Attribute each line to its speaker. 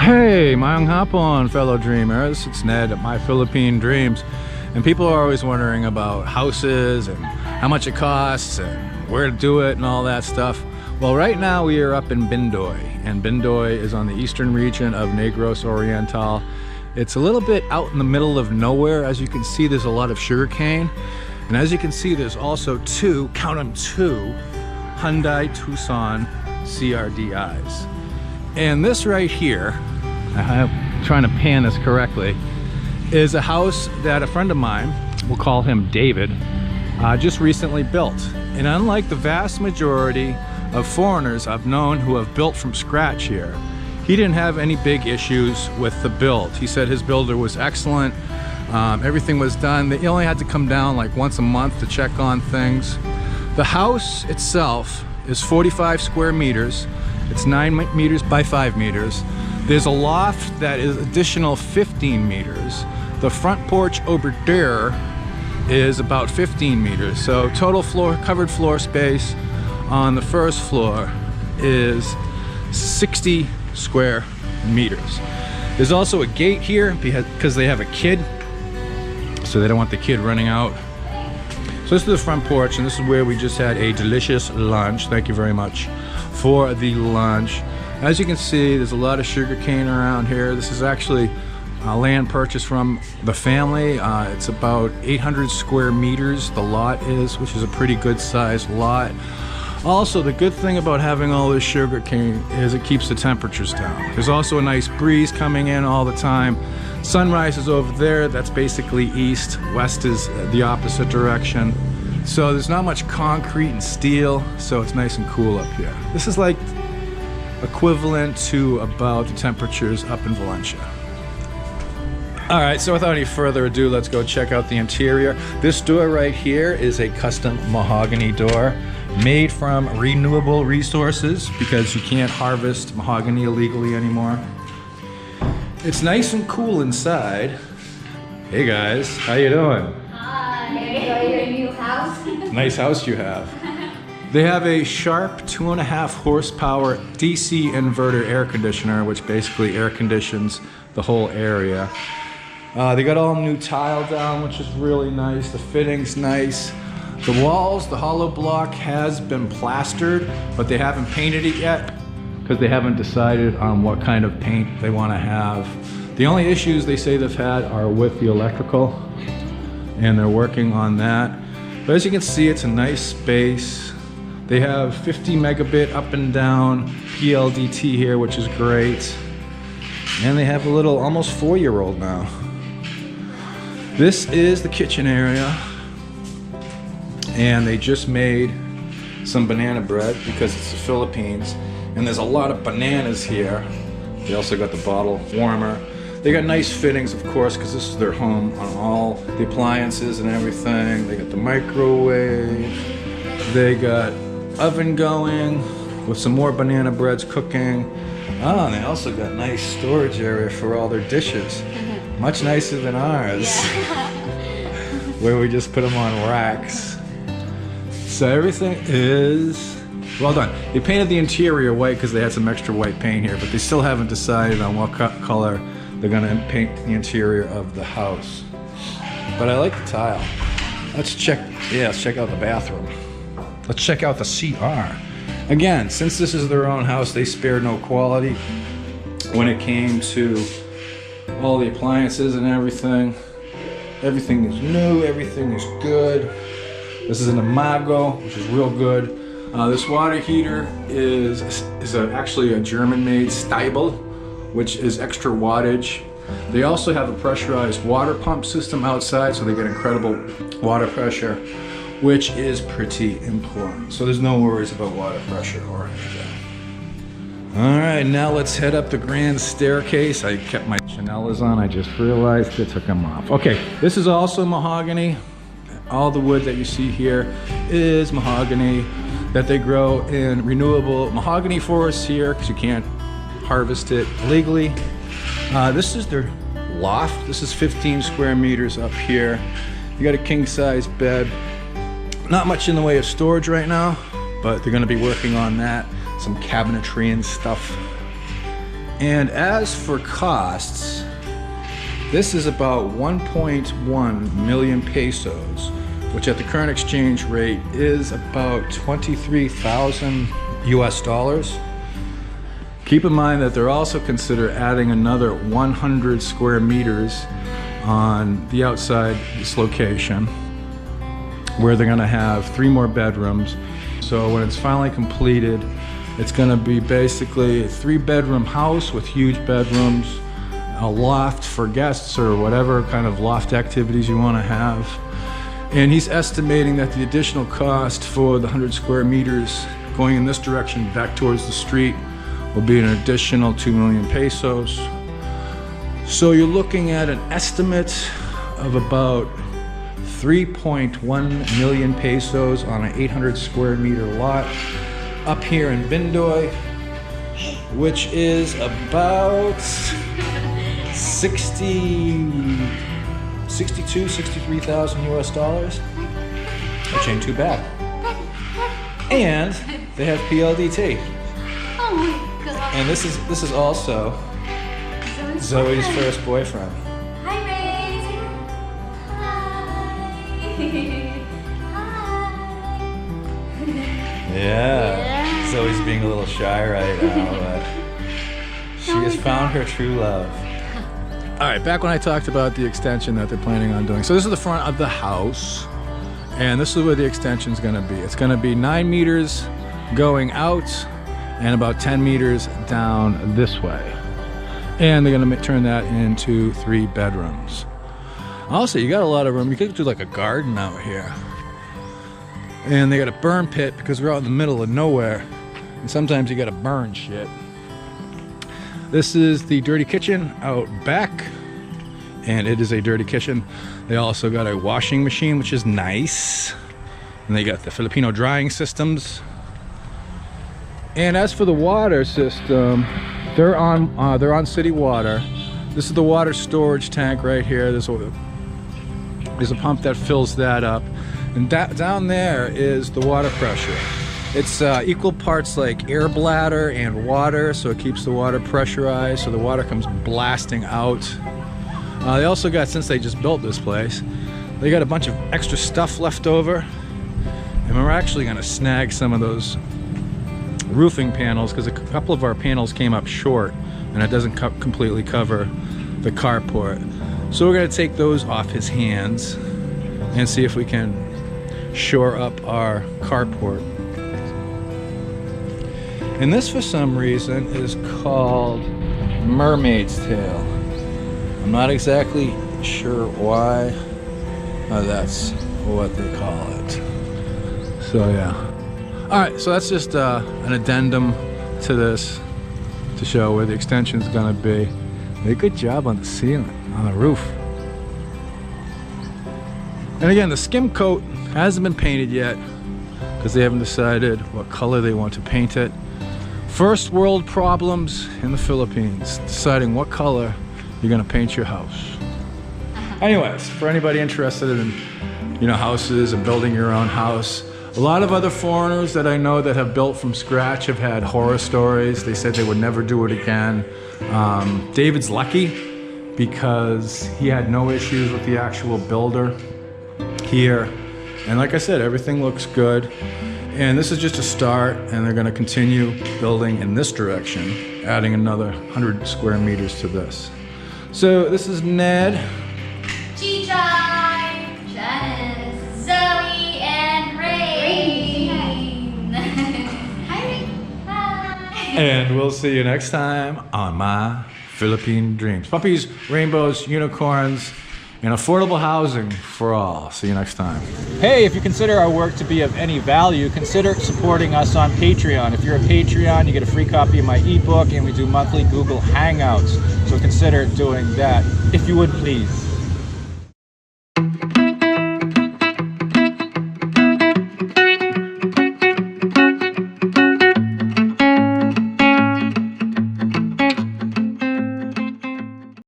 Speaker 1: Hey, Mayang hapon, fellow dreamers. It's Ned at My Philippine Dreams. And people are always wondering about houses and how much it costs and where to do it and all that stuff. Well, right now we are up in Bindoy, and Bindoy is on the eastern region of Negros Oriental. It's a little bit out in the middle of nowhere. As you can see, there's a lot of sugarcane. And as you can see, there's also two, count them, two Hyundai Tucson CRDIs. And this right here, I'm trying to pan this correctly, is a house that a friend of mine, we'll call him David, just recently built. And unlike the vast majority of foreigners I've known who have built from scratch here, he didn't have any big issues with the build. He said his builder was excellent. Everything was done. They only had to come down like once a month to check on things. The house itself is 45 square meters. It's 9 meters by 5 meters. There's a loft that is additional 15 meters. The front porch over there is about 15 meters. So total floor, covered floor space on the first floor is 60 square meters. There's also a gate here because they have a kid, so they don't want the kid running out. So this is the front porch, and this is where we just had a delicious lunch. Thank you very much for the lunch. As you can see, there's a lot of sugar cane around here. This is actually land purchased from the family. It's about 800 square meters, the lot is, which is a pretty good sized lot. Also, the good thing about having all this sugar cane is it keeps the temperatures down. There's also a nice breeze coming in all the time. Sunrise is over there, that's basically east. West is the opposite direction. So there's not much concrete and steel, so it's nice and cool up here. This is like equivalent to about the temperatures up in Valencia. All right, so without any further ado, let's go check out the interior. This door right here is a custom mahogany door made from renewable resources because you can't harvest mahogany illegally anymore. It's nice and cool inside. Hey guys, how you doing?
Speaker 2: Hi, enjoy your new house.
Speaker 1: Nice house you have. They have a Sharp 2.5 horsepower DC inverter air conditioner, which basically air conditions the whole area. They got all new tile down, which is really nice. The fitting's nice. The walls, the hollow block has been plastered, but they haven't painted it yet because they haven't decided on what kind of paint they want to have. The only issues they say they've had are with the electrical, and they're working on that. But as you can see, it's a nice space. They have 50 megabit up and down PLDT here, which is great. And they have a little almost 4-year-old now. This is the kitchen area. And they just made some banana bread because it's the Philippines. And there's a lot of bananas here. They also got the bottle warmer. They got nice fittings, of course, because this is their home on all the appliances and everything. They got the microwave. They got oven going with some more banana breads cooking. Oh, and they also got nice storage area for all their dishes. Much nicer than ours, yeah. Where we just put them on racks. So everything is well done. They painted the interior white because they had some extra white paint here, but they still haven't decided on what color they're gonna paint the interior of the house. But I like the tile. Let's check out the bathroom. Let's check out the CR. Again, since this is their own house, they spared no quality when it came to all the appliances and everything. Everything is new, everything is good. This is an Imago, which is real good. This water heater is actually a German-made Stiebel, which is extra wattage. They also have a pressurized water pump system outside, so they get incredible water pressure, which is pretty important. So there's no worries about water pressure or anything. All right, now let's head up the grand staircase. I kept my Chanel's on, I just realized I took them off. Okay, this is also mahogany. All the wood that you see here is mahogany that they grow in renewable mahogany forests here because you can't harvest it legally. This is their loft. This is 15 square meters up here. You got a king size bed. Not much in the way of storage right now, but they're gonna be working on that. Some cabinetry and stuff. And as for costs, this is about 1.1 million pesos, which at the current exchange rate is about 23,000 US dollars. Keep in mind that they're also consider adding another 100 square meters on the outside this location, where they're gonna have 3 more bedrooms. So when it's finally completed, it's gonna be basically a 3-bedroom house with huge bedrooms, a loft for guests or whatever kind of loft activities you wanna have. And he's estimating that the additional cost for the 100 square meters going in this direction back towards the street will be an additional 2 million pesos. So you're looking at an estimate of about 3.1 million pesos on an 800 square meter lot up here in Bindoy, which is about 63,000 US dollars, which ain't too bad. And they have PLDT.
Speaker 2: Oh my god.
Speaker 1: And this is also Zoe's first boyfriend.
Speaker 2: Hi, Ray. Hi.
Speaker 1: Yeah. Zoe's being a little shy right now, but she has found her true love. All right, back when I talked about the extension that they're planning on doing. So this is the front of the house, and this is where the extension's gonna be. It's gonna be 9 meters going out and about 10 meters down this way. And they're gonna turn that into 3 bedrooms. Also, you got a lot of room. You could do like a garden out here. And they got a burn pit because we're out in the middle of nowhere. And sometimes you gotta burn shit. This is the dirty kitchen out back. And it is a dirty kitchen. They also got a washing machine, which is nice. And they got the Filipino drying systems. And as for the water system, they're on city water. This is the water storage tank right here. There's a pump that fills that up. And down there is the water pressure. It's equal parts like air bladder and water, so it keeps the water pressurized, so the water comes blasting out. They also got, since they just built this place, they got a bunch of extra stuff left over. And we're actually gonna snag some of those roofing panels because a couple of our panels came up short and it doesn't completely cover the carport. So we're gonna take those off his hands and see if we can shore up our carport. And this, for some reason, is called Mermaid's Tail. I'm not exactly sure why. That's what they call it. So yeah. All right, so that's just an addendum to this to show where the extension's gonna be. They did a good job on the ceiling, on the roof. And again, the skim coat hasn't been painted yet because they haven't decided what color they want to paint it. First world problems in the Philippines, deciding what color you're gonna paint your house. Anyways, for anybody interested in, houses and building your own house, a lot of other foreigners that I know that have built from scratch have had horror stories. They said they would never do it again. David's lucky because he had no issues with the actual builder here. And like I said, everything looks good. And this is just a start, and they're gonna continue building in this direction, adding another 100 square meters to this. So this is Ned.
Speaker 2: G-Drive, Janice, Zoe, and Ray. Hi, Ray. Hi.
Speaker 1: And we'll see you next time on My Philippine Dreams. Puppies, rainbows, unicorns, and affordable housing for all. See you next time. Hey, if you consider our work to be of any value, consider supporting us on Patreon. If you're a Patreon, you get a free copy of my ebook, and we do monthly Google Hangouts. So consider doing that, if you would please.